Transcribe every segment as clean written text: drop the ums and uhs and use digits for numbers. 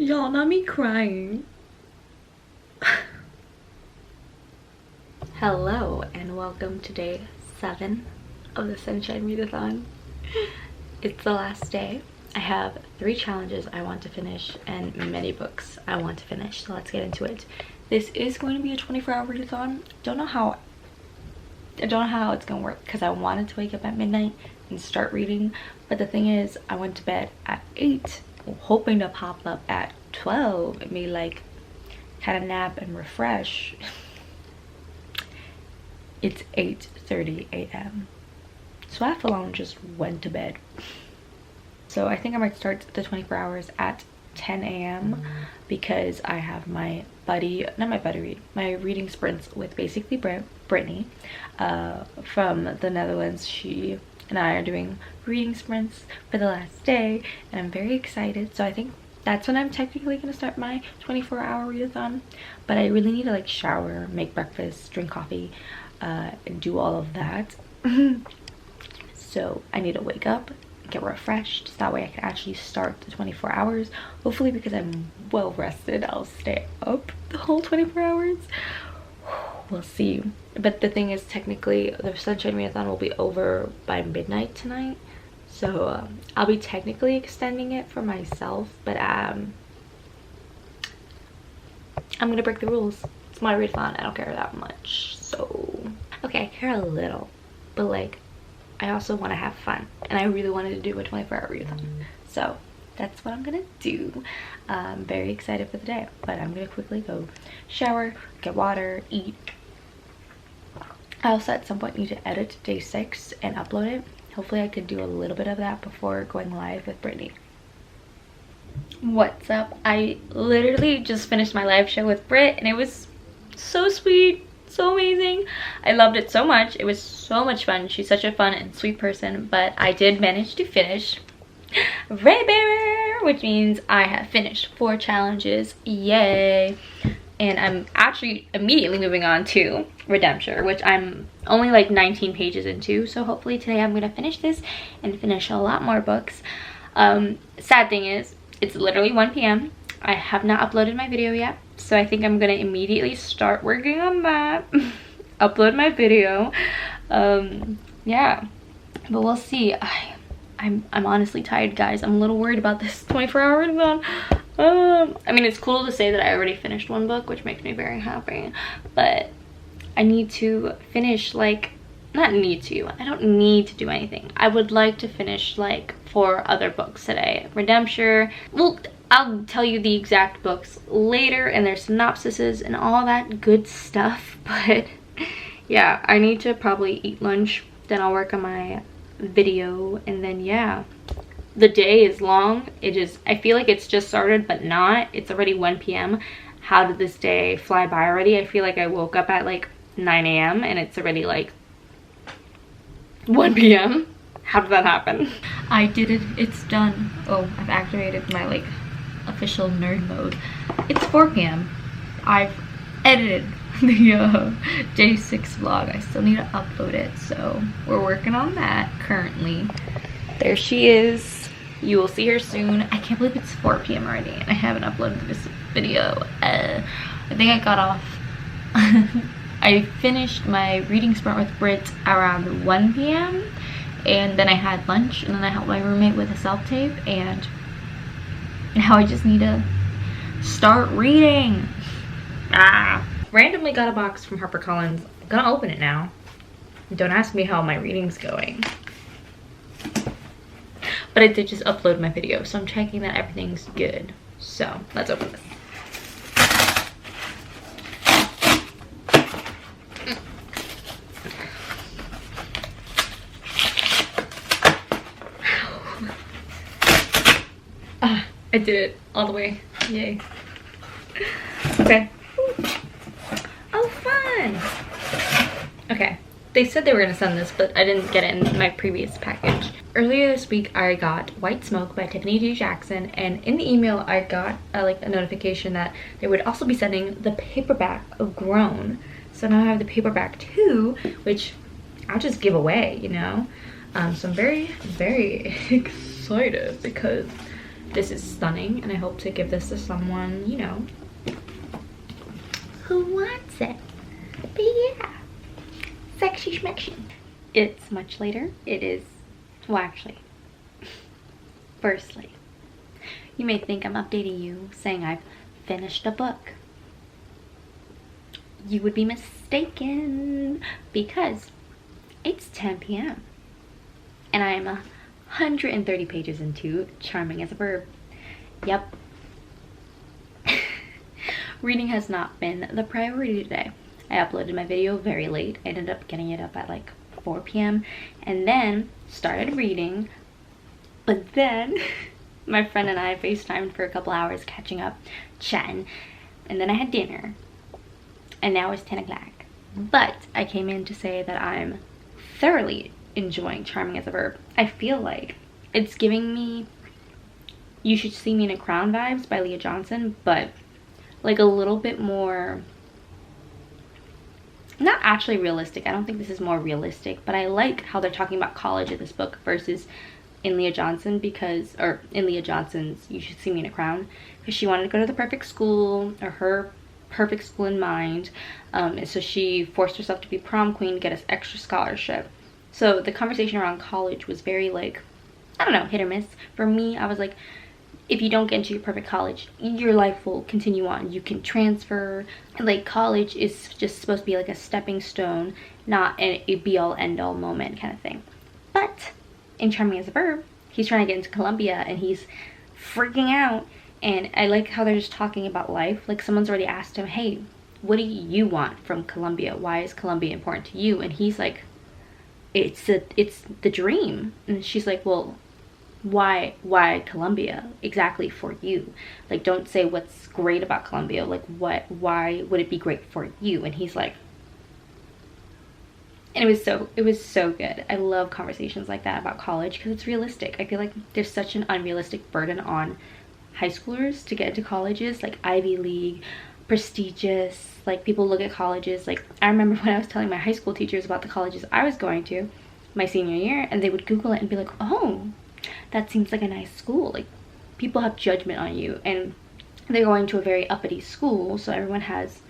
Y'all, not me crying. Hello and welcome to day 7 of the Sunshine Readathon. It's the last day. I have 3 challenges I want to finish and many books I want to finish, so let's get into it. This is going to be a 24-hour readathon. I don't know how it's gonna work because I wanted to wake up at midnight and start reading, but the thing is I went to bed at 8 hoping to pop up at 12 and be like kind of nap and refresh. It's 8:30 a.m. so I full on just went to bed. So I think I might start the 24 hours at 10 a.m. because I have my reading sprints with basically Brittany from the Netherlands. She and I are doing reading sprints for the last day and I'm very excited. So I think that's when I'm technically gonna start my 24-hour readathon, but I really need to like shower, make breakfast, drink coffee, and do all of that. So I need to wake up, get refreshed, so that way I can actually start the 24 hours. Hopefully, because I'm well rested, I'll stay up the whole 24 hours. We'll see. But the thing is, technically the Sunshine Readathon will be over by midnight tonight, so I'll be technically extending it for myself, but I'm gonna break the rules. It's my readathon. I don't care that much. So okay, I care a little, but like I also want to have fun and I really wanted to do a 24-hour readathon, so that's what I'm gonna do. I'm very excited for the day, but I'm gonna quickly go shower, get water, eat. I also at some point need to edit day 6 and upload it. Hopefully I could do a little bit of that before going live with Brittany. What's up? I literally just finished my live show with Britt and it was so sweet, so amazing. I loved it so much. It was so much fun. She's such a fun and sweet person, but I did manage to finish Readathon, which means I have finished 4 challenges. Yay! And I'm actually immediately moving on to Redemption, which I'm only like 19 pages into, so hopefully today I'm gonna finish this and finish a lot more books. Sad thing is, it's literally 1 p.m. I have not uploaded my video yet, so I think I'm gonna immediately start working on that. Upload my video. Yeah, but we'll see. I'm honestly tired, guys. I'm a little worried about this 24-hour readathon. I mean, it's cool to say that I already finished 1 book, which makes me very happy, but I need to finish, like, not need to, I don't need to do anything. I would like to finish like 4 other books today. Redemption, well, I'll tell you the exact books later and their synopsises and all that good stuff, but yeah, I need to probably eat lunch, then I'll work on my video, and then yeah, the day is long. I feel like it's just started, but not. It's already 1 p.m. How did this day fly by already? I feel like I woke up at like 9 a.m. and it's already like 1 p.m. How did that happen? I did it. It's done. Oh, I've activated my like official nerd mode. It's 4 p.m. I've edited the day 6 vlog. I still need to upload it, so we're working on that currently. There she is. You will see her soon. I can't believe it's 4 p.m. already and I haven't uploaded this video. I think I got off. I finished my reading sprint with Britt around 1 p.m. and then I had lunch and then I helped my roommate with a self-tape, and now I just need to start reading. Randomly got a box from HarperCollins. I'm gonna open it now. Don't ask me how my reading's going. But I did just upload my video, so I'm checking that everything's good. So let's open this. I did it all the way. Yay. Okay. Oh, fun. Okay. They said they were going to send this, but I didn't get it in my previous package. Earlier this week, I got White Smoke by Tiffany D. Jackson, and in the email, I got like a notification that they would also be sending the paperback of Grown. So now I have the paperback too, which I'll just give away, you know? So I'm very, very excited because This is stunning, and I hope to give this to someone, you know, who wants it. But yeah, sexy schmexy. It's much later. It is, well, actually, firstly, you may think I'm updating you saying I've finished a book. You would be mistaken, because it's 10 p.m. and I am 130 pages into Charming as a Verb. Yep. Reading has not been the priority today. I uploaded my video very late. I ended up getting it up at like 4 p.m. and then started reading, but then my friend and I FaceTimed for a couple hours, catching up, chatting, and then I had dinner, and now it's 10 o'clock. But I came in to say that I'm thoroughly enjoying Charming as a Verb. I feel like it's giving me You Should See Me in a Crown vibes by Leah Johnson, but like a little bit more, not actually realistic. I don't think this is more realistic, but I like how they're talking about college in this book versus in Leah Johnson, because, or in Leah Johnson's You Should See Me in a Crown, because she wanted to go to the perfect school, or her perfect school in mind, and so she forced herself to be prom queen to get us extra scholarship. So the conversation around college was very like, I don't know, hit or miss. For me, I was like, if you don't get into your perfect college, your life will continue on. You can transfer. Like, college is just supposed to be like a stepping stone, not a be-all end-all moment kind of thing. But in Charming as a Verb, he's trying to get into Columbia and he's freaking out. And I like how they're just talking about life. Like, someone's already asked him, hey, what do you want from Columbia? Why is Columbia important to you? And he's like, it's the dream. And she's like, well, why Columbia exactly for you? Like, don't say what's great about Columbia, like why would it be great for you? And he's like, and it was so good. I love conversations like that about college because it's realistic. I feel like there's such an unrealistic burden on high schoolers to get into colleges, like Ivy League, prestigious. Like, people look at colleges, like I remember when I was telling my high school teachers about the colleges I was going to my senior year, and they would Google it and be like, oh, that seems like a nice school. Like, people have judgment on you, and they're going to a very uppity school, so everyone has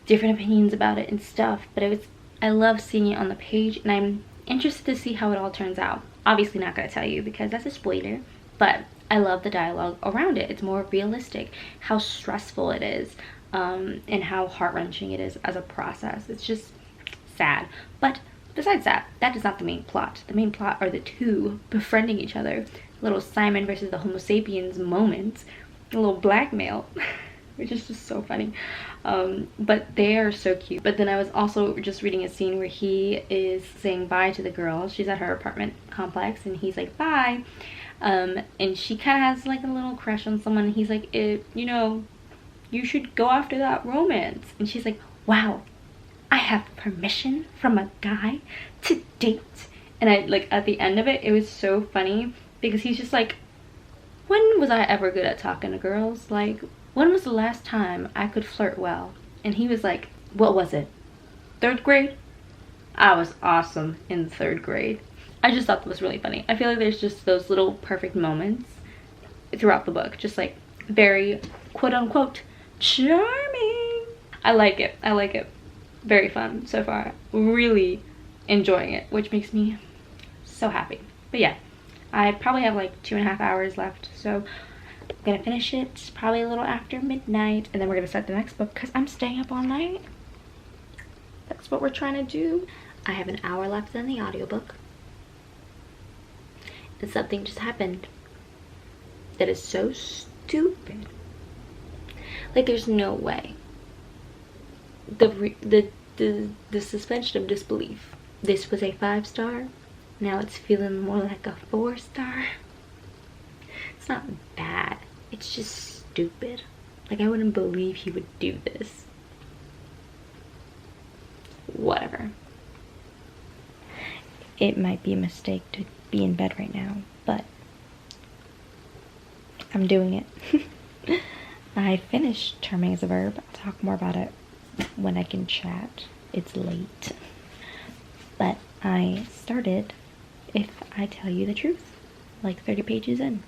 different opinions about it and stuff. But I love seeing it on the page, and I'm interested to see how it all turns out. Obviously not going to tell you because that's a spoiler, but I love the dialogue around it. It's more realistic, how stressful it is, and how heart-wrenching it is as a process. It's just sad. But besides that, that is not the main plot. The main plot are the two befriending each other. Little Simon versus the Homo sapiens moment. A little blackmail, which is just so funny. But they are so cute. But then I was also just reading a scene where he is saying bye to the girl. She's at her apartment complex, and he's like, bye. And she kind of has like a little crush on someone. He's like, you know, you should go after that romance. And she's like, wow, I have permission from a guy to date. And I like, at the end of it, it was so funny because he's just like, when was I ever good at talking to girls? Like, when was the last time I could flirt well? And he was like, what was it? 3rd grade? I was awesome in 3rd grade. I just thought that was really funny. I feel like there's just those little perfect moments throughout the book. Just like very quote unquote charming. I like it. I like it. Very fun so far. Really enjoying it, which makes me so happy. But yeah, I probably have like 2.5 hours left, so I'm gonna finish it probably a little after midnight, and then we're gonna start the next book because I'm staying up all night. That's what we're trying to do. I have an hour left in the audiobook, and something just happened that is so stupid. Like, there's no way. The suspension of disbelief. This was a 5-star. Now it's feeling more like a 4-star. It's not bad. It's just stupid. Like, I wouldn't believe he would do this. Whatever. It might be a mistake to be in bed right now, but I'm doing it. I finished Charming as a Verb. I'll talk more about it when I can chat. It's late. But I started, if I tell you the truth, like 30 pages in.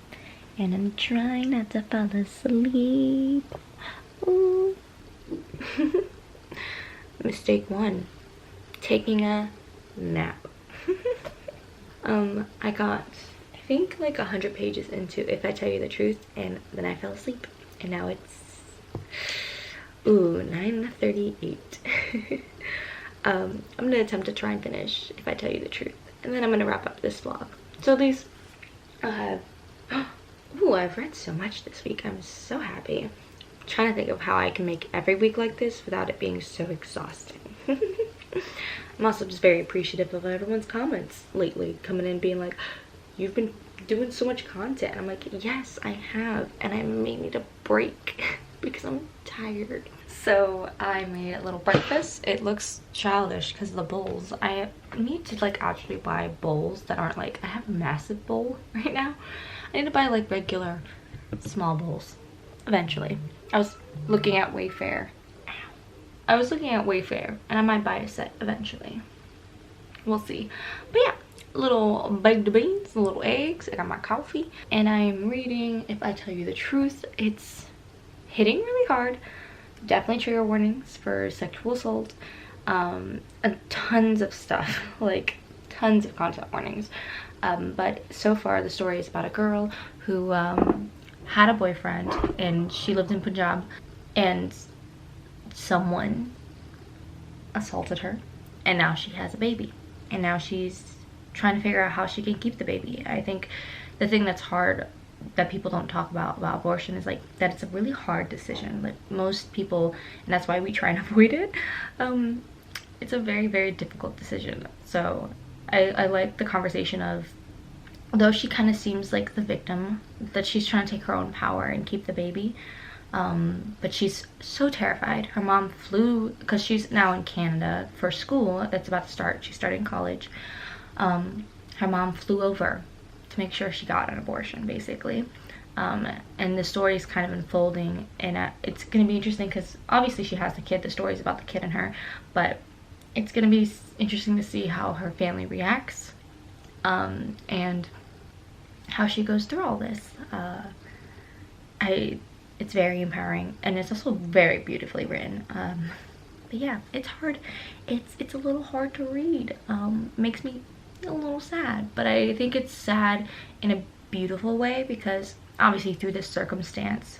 And I'm trying not to fall asleep. Ooh. Mistake 1. Taking a nap. I got, I think, like 100 pages into If I Tell You the Truth, and then I fell asleep. And now it's, ooh, 9:38. I'm gonna attempt to try and finish If I Tell You the Truth, and then I'm gonna wrap up this vlog. So at least I'll have, ooh, I've read so much this week. I'm so happy. I'm trying to think of how I can make every week like this without it being so exhausting. I'm also just very appreciative of everyone's comments lately, coming in being like, you've been doing so much content. I'm like, yes, I have, and I may need a break because I'm tired. So I made a little breakfast. It looks childish because of the bowls. I need to like actually buy bowls that aren't like, I have a massive bowl right now. I need to buy like regular small bowls eventually. I was looking at Wayfair. And I might buy a set eventually. We'll see. But yeah, little baked beans, little eggs. I got my coffee, and I'm reading If I Tell You the Truth. It's hitting really hard. Definitely trigger warnings for sexual assault, and tons of stuff, like tons of content warnings. But so far the story is about a girl who had a boyfriend, and she lived in Punjab, and someone assaulted her, and now she has a baby, and now she's trying to figure out how she can keep the baby. I think the thing that's hard that people don't talk about abortion is like that it's a really hard decision. Like most people, and that's why we try and avoid it, it's a very, very difficult decision. So I like the conversation of, though she kind of seems like the victim, that she's trying to take her own power and keep the baby. But she's so terrified. Her mom flew, because she's now in Canada for school that's about to start. She's starting college. Her mom flew over to make sure she got an abortion, basically. And the story is kind of unfolding, and it's going to be interesting because obviously she has the kid. The story is about the kid and her, but it's going to be interesting to see how her family reacts, and how she goes through all this. It's very empowering, and it's also very beautifully written. But yeah, it's hard. It's a little hard to read. Makes me a little sad, but I think it's sad in a beautiful way, because obviously through this circumstance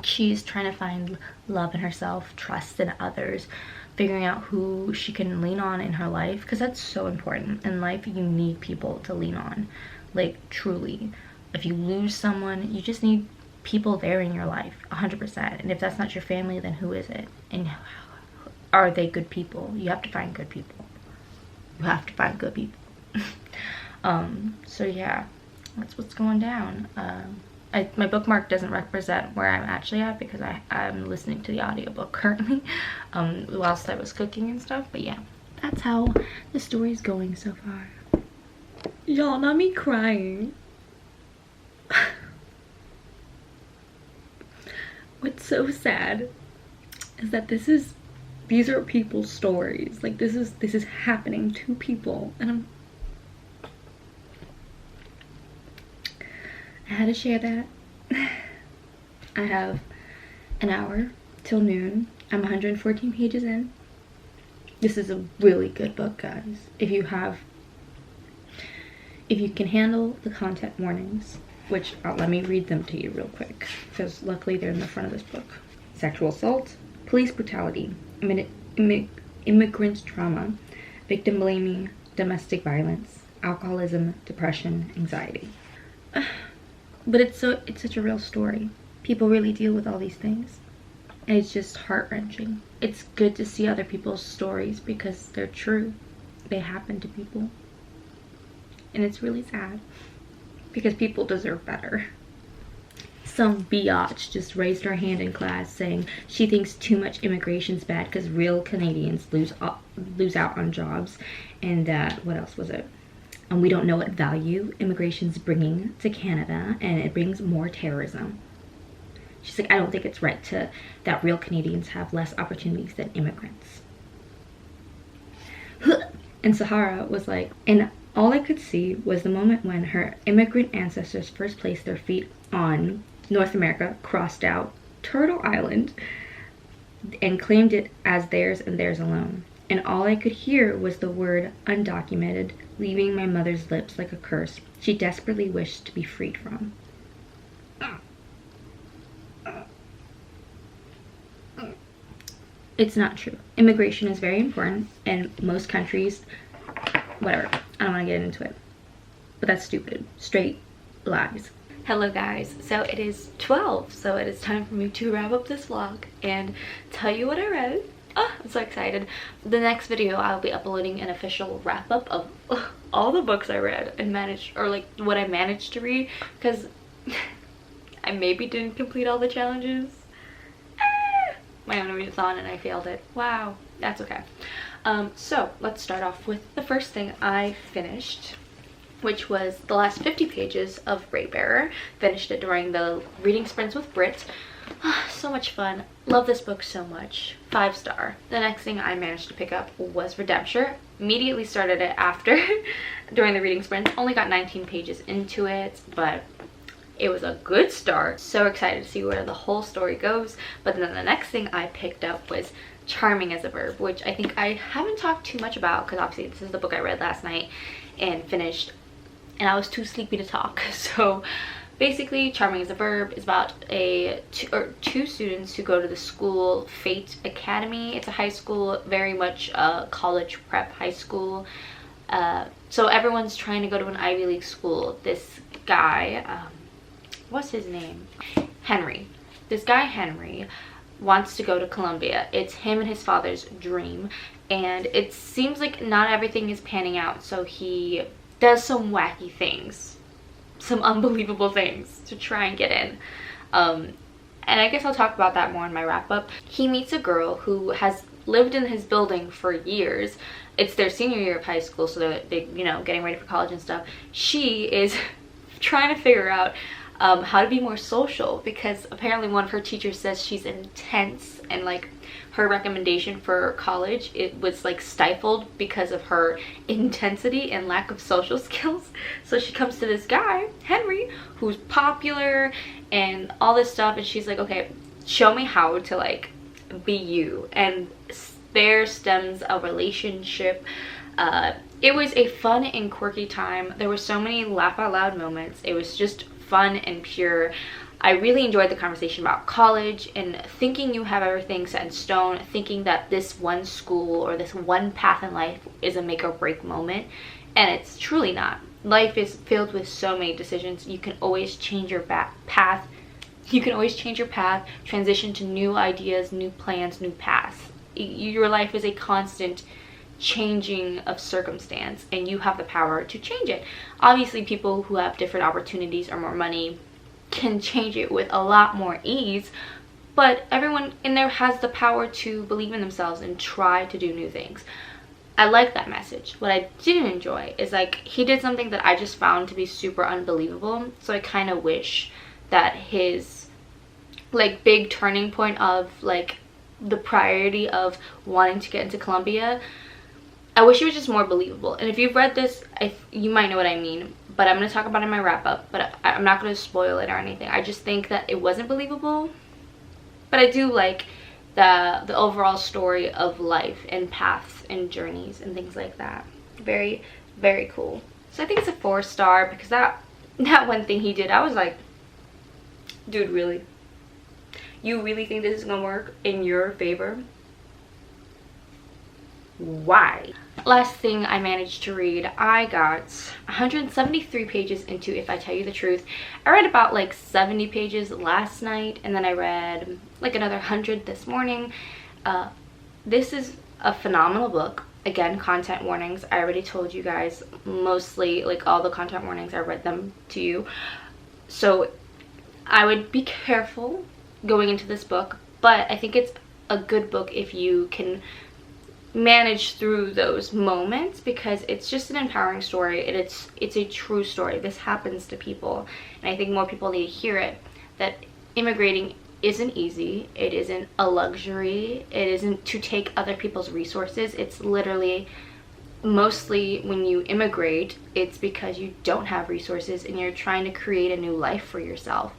she's trying to find love in herself, trust in others, figuring out who she can lean on in her life, because that's so important in life. You need people to lean on, like truly. If you lose someone, you just need people there in your life, 100%. And if that's not your family, then who is it? And are they good people? You have to find good people. You have to find good people. So yeah, that's what's going down. My bookmark doesn't represent where I'm actually at, because I'm listening to the audiobook currently, whilst I was cooking and stuff. But yeah, that's how the story's going so far. Y'all, not me crying. What's so sad is that these are people's stories. Like this is happening to people, and I had to share that. I have an hour till noon. I'm 114 pages in. This is a really good book, guys. If you can handle the content warnings, which let me read them to you real quick, because luckily they're in the front of this book. Sexual assault, police brutality, immigrant trauma, victim blaming, domestic violence, alcoholism, depression, anxiety. But it's such a real story. People really deal with all these things, and it's just heart-wrenching. It's good to see other people's stories because they're true. They happen to people, and it's really sad because people deserve better. Some biatch just raised her hand in class saying she thinks too much immigration's bad because real Canadians lose out on jobs, and what else was it? And we don't know what value immigration's bringing to Canada, and it brings more terrorism. She's like, I don't think it's right that real Canadians have less opportunities than immigrants. And Sahara was like, and All I could see was the moment when her immigrant ancestors first placed their feet on North America, crossed out Turtle Island, and claimed it as theirs and theirs alone. And all I could hear was the word undocumented leaving my mother's lips like a curse she desperately wished to be freed from. It's not true. Immigration is very important in most countries. Whatever. I don't want to get into it. But that's stupid. Straight lies. Hello guys. So it is 12. So it is time for me to wrap up this vlog and tell you what I read. Oh, I'm so excited. The next video I'll be uploading an official wrap up of all the books I read and managed, or like what I managed to read, because I maybe didn't complete all the challenges. My own readathon and I failed it. Wow, that's okay. So let's start off with the first thing I finished, which was the last 50 pages of Raybearer. Finished it during the reading sprints with Brit. So much fun. Love this book so much. 5-star. The next thing I managed to pick up was Redemption. Immediately started it after during the reading sprint. Only got 19 pages into it, but it was a good start. So excited to see where the whole story goes. But then the next thing I picked up was Charming as a Verb, which I think I haven't talked too much about because obviously this is the book I read last night and finished, and I was too sleepy to talk. So basically, Charming as a Verb is about two students who go to the school Fate Academy. It's a high school, very much a college prep high school. So everyone's trying to go to an Ivy League school. This guy, what's his name? Henry. This guy Henry wants to go to Columbia. It's him and his father's dream, and it seems like not everything is panning out, so he does some wacky things, some unbelievable things to try and get in. And I guess I'll talk about that more in my wrap up. He meets a girl who has lived in his building for years. It's their senior year of high school, so they're you know, getting ready for college and stuff. She is trying to figure out how to be more social, because apparently one of her teachers says she's intense, and like her recommendation for college, it was like stifled because of her intensity and lack of social skills. So she comes to this guy Henry, who's popular and all this stuff, and she's like, okay, show me how to like be you. And there stems a relationship. It was a fun and quirky time. There were so many laugh out loud moments. It was just fun and pure. I really enjoyed the conversation about college and thinking you have everything set in stone, thinking that this one school or this one path in life is a make or break moment, and it's truly not. Life is filled with so many decisions. You can always change your path. You can always change your path, transition to new ideas, new plans, new paths. Your life is a constant changing of circumstance, and you have the power to change it. Obviously, people who have different opportunities or more money can change it with a lot more ease, but everyone in there has the power to believe in themselves and try to do new things. I like that message. What I didn't enjoy is like he did something that I just found to be super unbelievable, so I kind of wish that his like big turning point of like the priority of wanting to get into Columbia, I wish it was just more believable. And if you've read this, you might know what I mean, but I'm going to talk about it in my wrap up, but I'm not going to spoil it or anything. I just think that it wasn't believable, but I do like the overall story of life and paths and journeys and things like that. Very, very cool. So I think it's a 4-star because that one thing he did, I was like, dude, really? You really think this is going to work in your favor? Why? Last thing I managed to read, I got 173 pages into If I Tell You the Truth. I read about like 70 pages last night, and then I read like another 100 this morning. This is a phenomenal book. Again, content warnings. I already told you guys mostly, like all the content warnings, I read them to you. So I would be careful going into this book, but I think it's a good book if you can manage through those moments, because it's just an empowering story, and it's a true story. This happens to people, and I think more people need to hear it, that immigrating isn't easy. It isn't a luxury. It isn't to take other people's resources. It's literally mostly when you immigrate, it's because you don't have resources and you're trying to create a new life for yourself.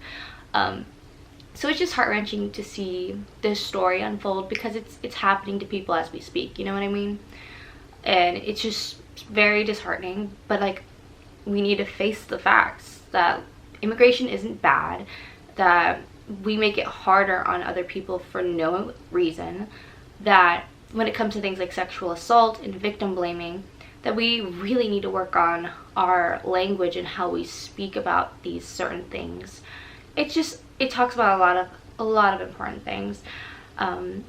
So it's just heart-wrenching to see this story unfold, because it's happening to people as we speak, you know what I mean? And it's just very disheartening, but like, we need to face the facts that immigration isn't bad, that we make it harder on other people for no reason, that when it comes to things like sexual assault and victim blaming, that we really need to work on our language and how we speak about these certain things. It talks about a lot of important things, and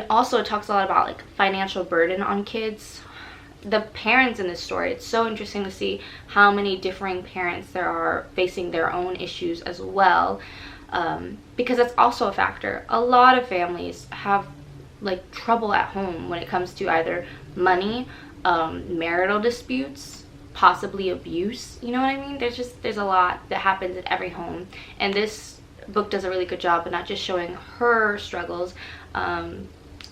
also it talks a lot about like financial burden on kids. The parents in this story, it's so interesting to see how many differing parents there are facing their own issues as well, because that's also a factor. A lot of families have like trouble at home when it comes to either money, marital disputes, possibly abuse, you know what I mean? There's a lot that happens in every home, and this book does a really good job of not just showing her struggles.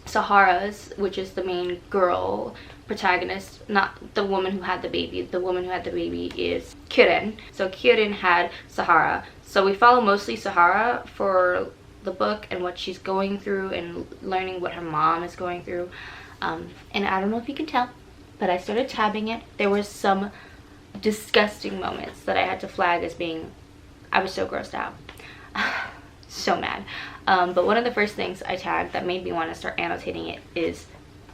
Sahara's, which is the main girl protagonist, not the woman who had the baby. The woman who had the baby is Kirin. So Kirin had Sahara. So we follow mostly Sahara for the book and what she's going through and learning what her mom is going through. And I don't know if you can tell, but I started tabbing it. There were some disgusting moments that I had to flag as being, I was so grossed out. So mad. But one of the first things I tagged that made me want to start annotating it is,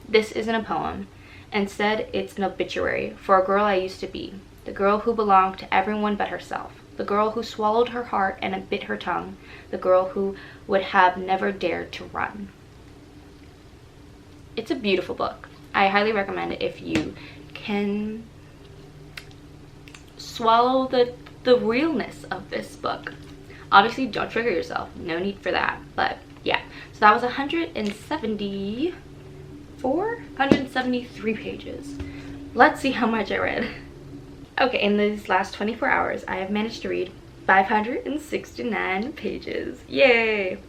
this isn't a poem. Instead, it's an obituary for a girl I used to be, the girl who belonged to everyone but herself, the girl who swallowed her heart and bit her tongue, the girl who would have never dared to run. It's a beautiful book. I highly recommend it if you can swallow the realness of this book. Obviously, don't trigger yourself. No need for that. But yeah, so that was 173 pages. Let's see how much I read. Okay, in these last 24 hours, I have managed to read 569 pages. Yay!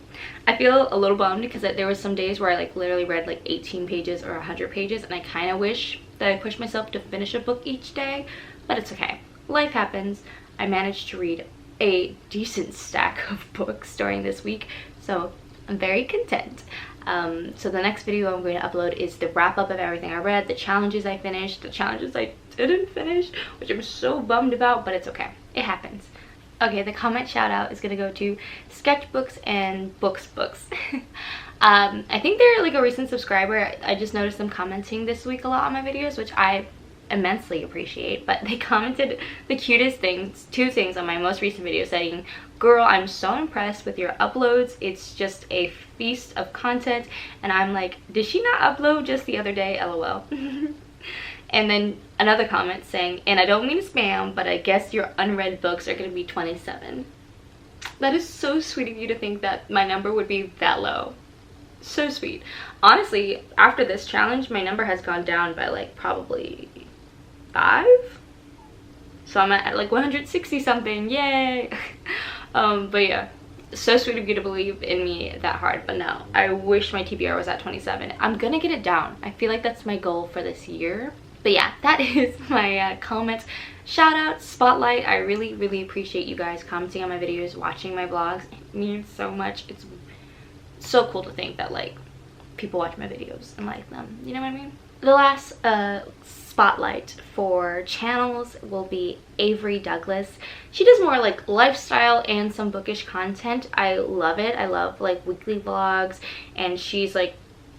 I feel a little bummed because there was some days where I like literally read like 18 pages or 100 pages, and I kind of wish that I pushed myself to finish a book each day, but it's okay. Life happens. I managed to read a decent stack of books during this week, so I'm very content. So the next video I'm going to upload is the wrap up of everything I read, the challenges I finished, the challenges I didn't finish, which I'm so bummed about, but it's okay. It happens. Okay, the comment shout out is gonna go to Sketchbooks and Books. I think they're like a recent subscriber. I just noticed them commenting this week a lot on my videos, which I immensely appreciate, but they commented the cutest things, two things on my most recent video, saying, "Girl, I'm so impressed with your uploads. It's just a feast of content." And I'm like, did she not upload just the other day? LOL. And then another comment saying, "And I don't mean to spam, but I guess your unread books are going to be 27. That is so sweet of you to think that my number would be that low. So sweet. Honestly, after this challenge, my number has gone down by like probably 5. So I'm at like 160 something. Yay! But yeah, so sweet of you to believe in me that hard. But no, I wish my TBR was at 27. I'm gonna get it down. I feel like that's my goal for this year. But yeah, that is my comment shout out spotlight. I really appreciate you guys commenting on my videos, watching my vlogs. It means so much. It's so cool to think that like people watch my videos and like them, you know what I mean? The last spotlight for channels will be Avery Douglas. She does more like lifestyle and some bookish content. I love it. I love like weekly vlogs, and she's like,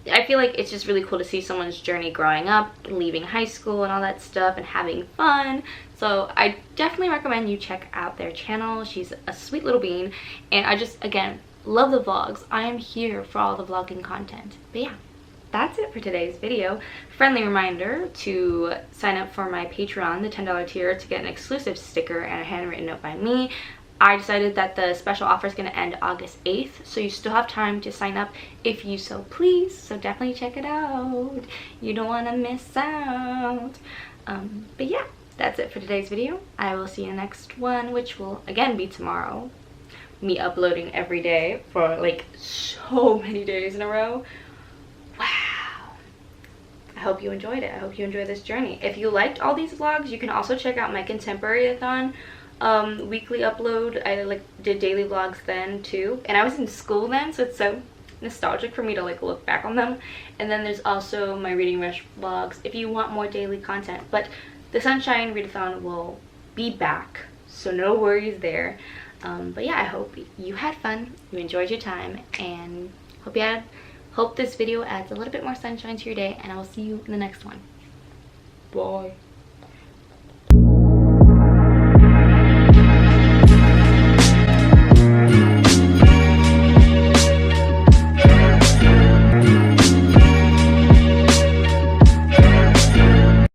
I feel like it's just really cool to see someone's journey growing up, leaving high school and all that stuff, and having fun. So I definitely recommend you check out their channel. She's a sweet little bean, and I just, again, love the vlogs. I am here for all the vlogging content. But yeah, that's it for today's video. Friendly reminder to sign up for my Patreon, the $10 tier, to get an exclusive sticker and a handwritten note by me. I decided that the special offer is going to end August 8th, so you still have time to sign up if you so please. So definitely check it out. You don't want to miss out. But yeah, that's it for today's video. I will see you in the next one, which will again be tomorrow. Me uploading every day for like so many days in a row. Wow. I hope you enjoyed it. I hope you enjoyed this journey. If you liked all these vlogs, you can also check out my contemporary-a-thon weekly upload. I like did daily vlogs then too, and I was in school then, so it's so nostalgic for me to like look back on them. And then there's also my reading rush vlogs if you want more daily content, but the Sunshine Readathon will be back, so no worries there. But yeah, I hope you had fun, you enjoyed your time, and hope this video adds a little bit more sunshine to your day, and I will see you in the next one. Bye.